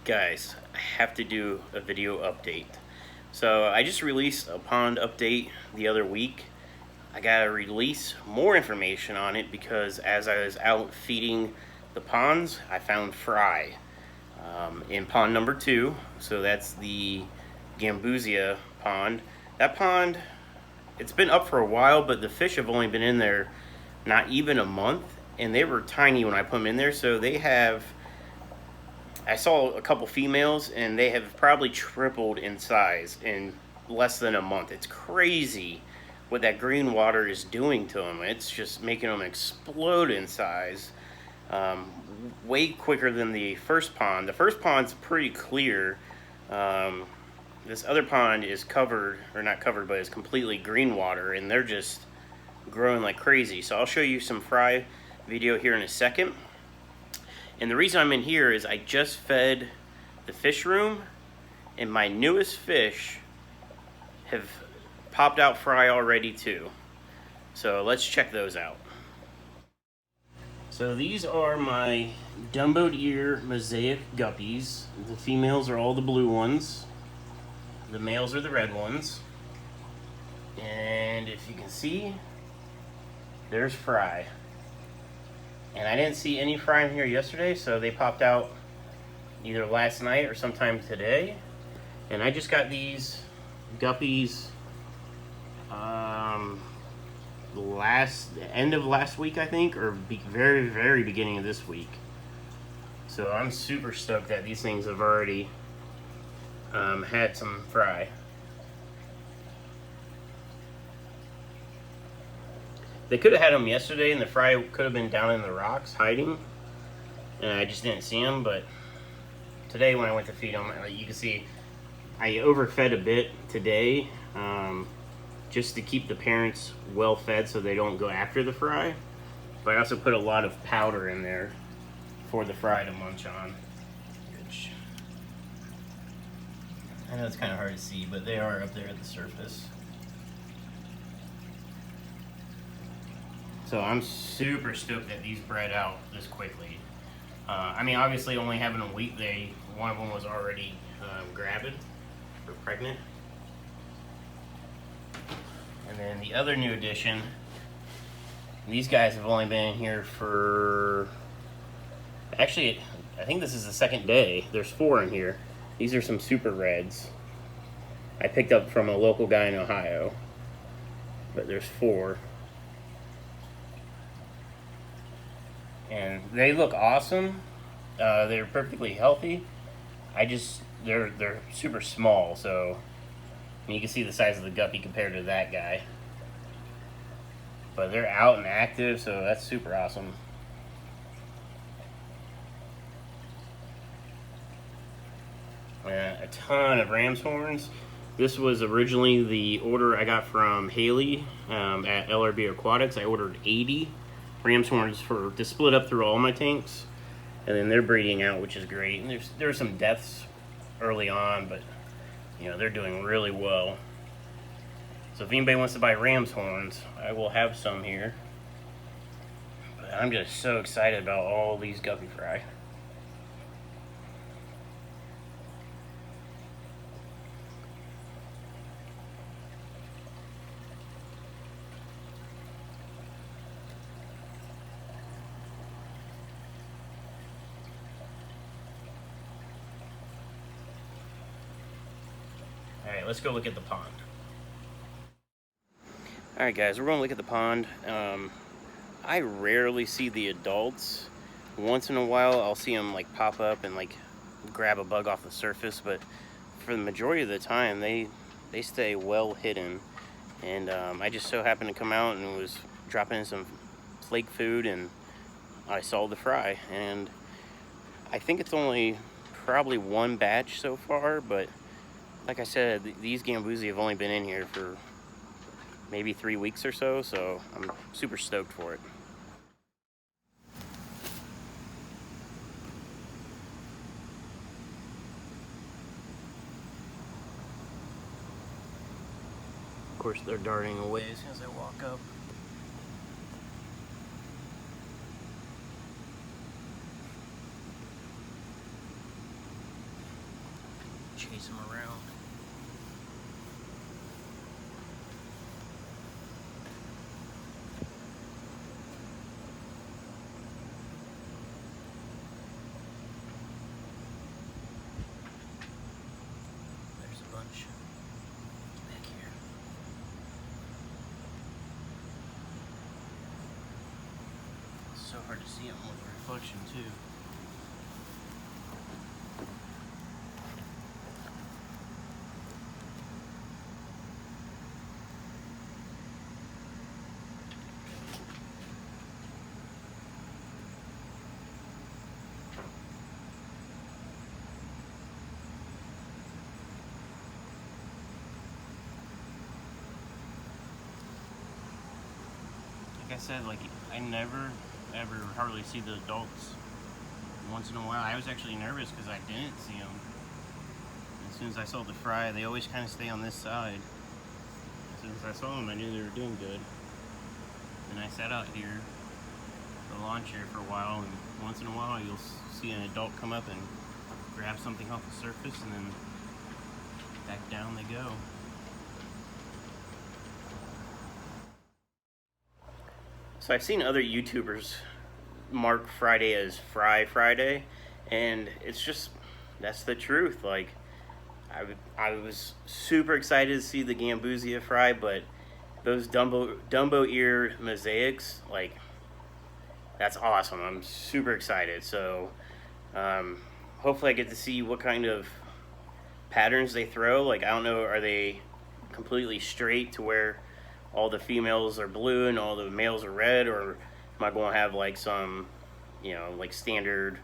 Guys, I have to do a video update. So I just released a pond update the other week. I gotta release more information on it because as I was out feeding the ponds, I found fry in pond number 2. So that's the Gambusia pond. That pond, it's been up for a while, but the fish have only been in there not even a month, and they were tiny when I put them in there. So I saw a couple females, and they have probably tripled in size in less than a month. It's crazy what that green water is doing to them. It's just making them explode in size, um, way quicker than the first pond. The first pond's pretty clear. Um, this other pond is covered, or not covered, but it's completely green water, and they're just growing like crazy. So I'll show you some fry video here in a second. And the reason I'm in here is I just fed the fish room, and my newest fish have popped out fry already too. So let's check those out. So these are my Dumboed ear mosaic guppies. The females are all the blue ones. The males are the red ones. And if you can see, there's fry. And I didn't see any fry in here yesterday, so they popped out either last night or sometime today. And I just got these guppies end of last week, I think, or very beginning of this week. So I'm super stoked that these things have already had some fry. They could have had them yesterday, and the fry could have been down in the rocks hiding, and I just didn't see them. But today, when I went to feed them, you can see I overfed a bit today, just to keep the parents well fed so they don't go after the fry. But I also put a lot of powder in there for the fry to munch on. Which I know it's kind of hard to see, but they are up there at the surface. So I'm super stoked that these bred out this quickly. I mean, obviously only having a week, one of them was already gravid or pregnant. And then the other new addition, these guys have only been in here for, actually, I think this is the second day. There's 4 in here. These are some super reds I picked up from a local guy in Ohio, but there's 4. And they look awesome. They're perfectly healthy. They're super small, so you can see the size of the guppy compared to that guy. But they're out and active, so that's super awesome. A ton of ram's horns. This was originally the order I got from Haley at LRB Aquatics. I ordered 80 ram's horns to split up through all my tanks, and then they're breeding out, which is great. And there were some deaths early on, but they're doing really well. So if anybody wants to buy ram's horns, I will have some here. But I'm just so excited about all these guppy fry. Alright, let's go look at the pond. Alright guys, we're going to look at the pond. I rarely see the adults. Once in a while I'll see them like pop up and like grab a bug off the surface, but for the majority of the time they stay well hidden. And I just so happened to come out and was dropping in some flake food, and I saw the fry. And I think it's only probably 1 batch so far, but like I said, these Gambusia have only been in here for maybe 3 weeks or so, so I'm super stoked for it. Of course, they're darting away as soon as I walk up. chase them around. There's a bunch back here. It's so hard to see them with the reflection too. Like I said, like I never ever hardly see the adults. Once in a while, I was actually nervous because I didn't see them. As soon as I saw the fry, they always kind of stay on this side. As soon as I saw them, I knew they were doing good. And I sat out here, the lawn chair, for a while, and once in a while you'll see an adult come up and grab something off the surface, and then back down they go. So I've seen other YouTubers mark Friday as Fry Friday, and it's just, that's the truth. Like, I was super excited to see the Gambusia fry, but those Dumbo ear mosaics, like, that's awesome. I'm super excited. So hopefully I get to see what kind of patterns they throw. Like, I don't know, are they completely straight to where all the females are blue and all the males are red, or am I going to have like some, you know, like standard,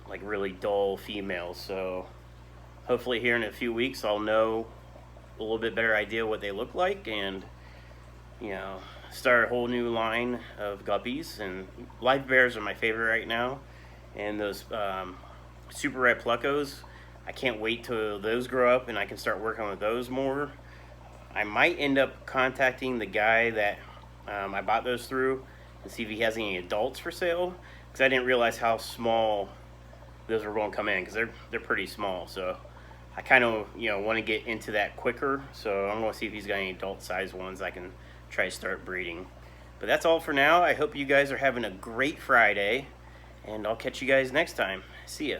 like really dull females? So hopefully here in a few weeks I'll know a little bit better idea what they look like, and, you know, start a whole new line of guppies. And live bears are my favorite right now, and those super red pluckos, I can't wait till those grow up and I can start working with those more. I might end up contacting the guy that I bought those through and see if he has any adults for sale, because I didn't realize how small those were going to come in, because they're pretty small. So I kind of, you know, want to get into that quicker. So I'm going to see if he's got any adult size ones I can try to start breeding. But that's all for now. I hope you guys are having a great Friday, and I'll catch you guys next time. See ya.